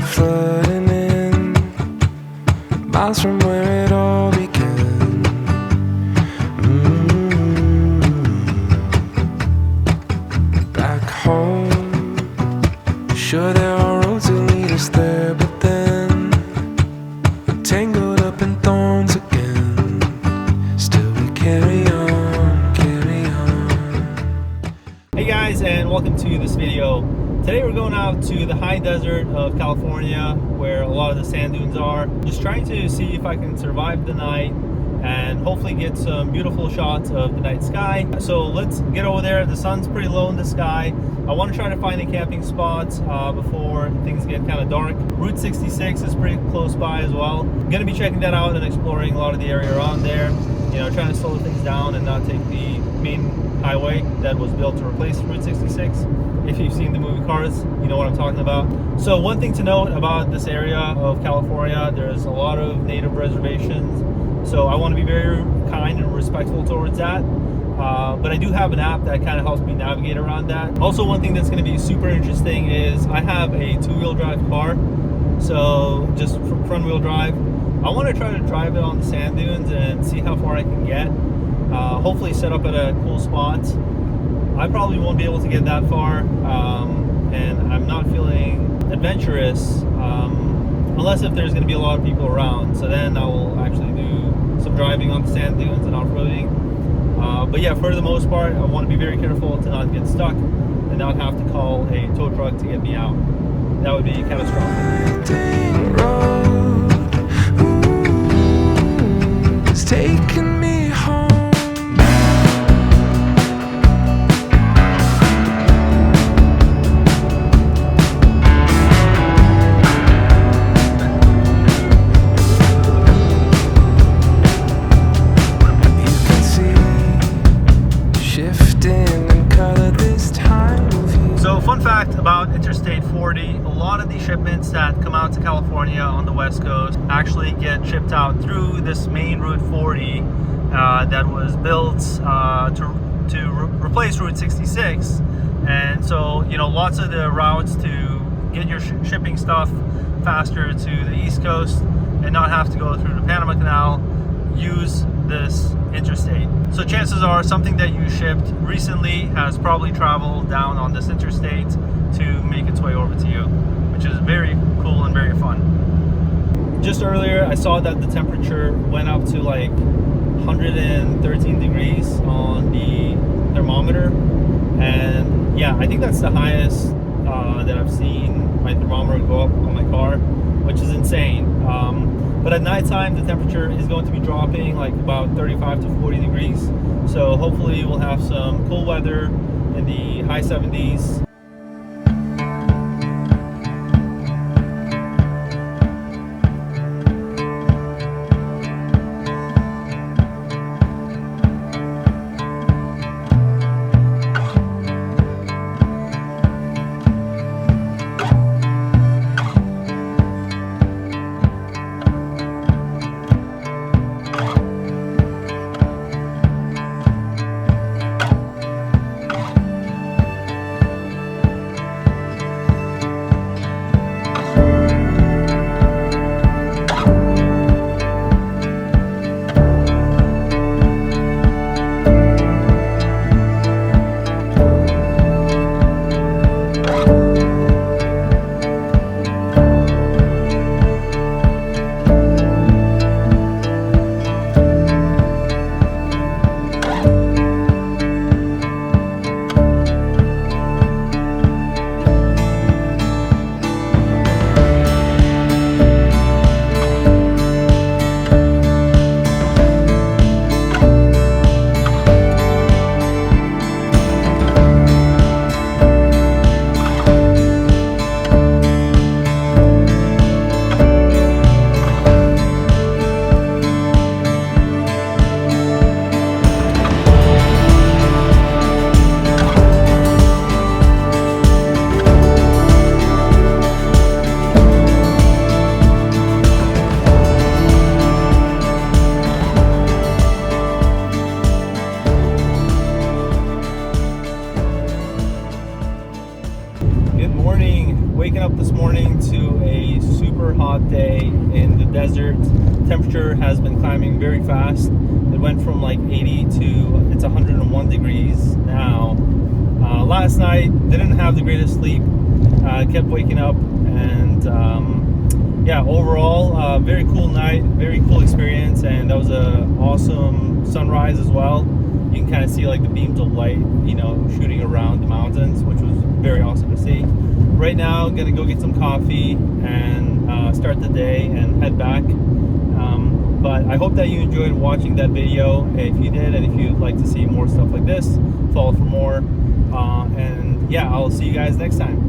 flooding in, miles from where it all began. Back home, sure there are roads that lead us there, but then we're tangled up in thorns again. Still we carry on, carry on. Hey guys, and welcome to this video. Today we're going out to the high desert of California where a lot of the sand dunes are. Just trying to see if I can survive the night and hopefully get some beautiful shots of the night sky. So let's get over there. The sun's pretty low in the sky. I want to try to find a camping spot before things get kind of dark. Route 66 is pretty close by as well. I'm going to be checking that out and exploring a lot of the area around there. You know, trying to slow things down and not take the main highway that was built to replace Route 66. If you've seen the movie Cars, you know what I'm talking about. So one thing to note about this area of California, there's a lot of native reservations. So I want to be very kind and respectful towards that. But I do have an app that kind of helps me navigate around that. Also, one thing that's going to be super interesting is I have a two-wheel drive car. So just front-wheel drive. I want to try to drive it on the sand dunes and see how far I can get. Hopefully set up at a cool spot. I probably won't be able to get that far, and I'm not feeling adventurous unless if there's going to be a lot of people around. So then I will actually do some driving on the sand dunes and off-roading. But yeah, for the most part, I want to be very careful to not get stuck and not have to call a tow truck to get me out. That would be catastrophic. It's taking me home. So fun fact about Interstate 40, a lot of the shipments that come out to California on the West Coast actually get shipped out through this main Route 40 that was built to replace Route 66. And so, you know, lots of the routes to get your shipping stuff faster to the East Coast and not have to go through the Panama Canal use this interstate. So chances are something that you shipped recently has probably traveled down on this interstate to make its way over to you, which is very cool and very fun. Just earlier I saw that the temperature went up to like 113 degrees on the thermometer, and yeah, I think that's the highest that I've seen my thermometer go up on my car, which is insane. But at nighttime, the temperature is going to be dropping like about 35 to 40 degrees. So hopefully we'll have some cool weather in the high 70s. desert. Temperature has been climbing very fast. It went from like 80 to it's 101 degrees now. Last night didn't have the greatest sleep. Kept waking up, and yeah, overall very cool night, very cool experience, and that was a awesome sunrise as well. You can kind of see like the beams of light, you know, shooting around the mountains, which was very awesome to see. Right now, I'm gonna go get some coffee and start the day and head back. But I hope that you enjoyed watching that video. If you did, and if you'd like to see more stuff like this, follow for more. And yeah, I'll see you guys next time.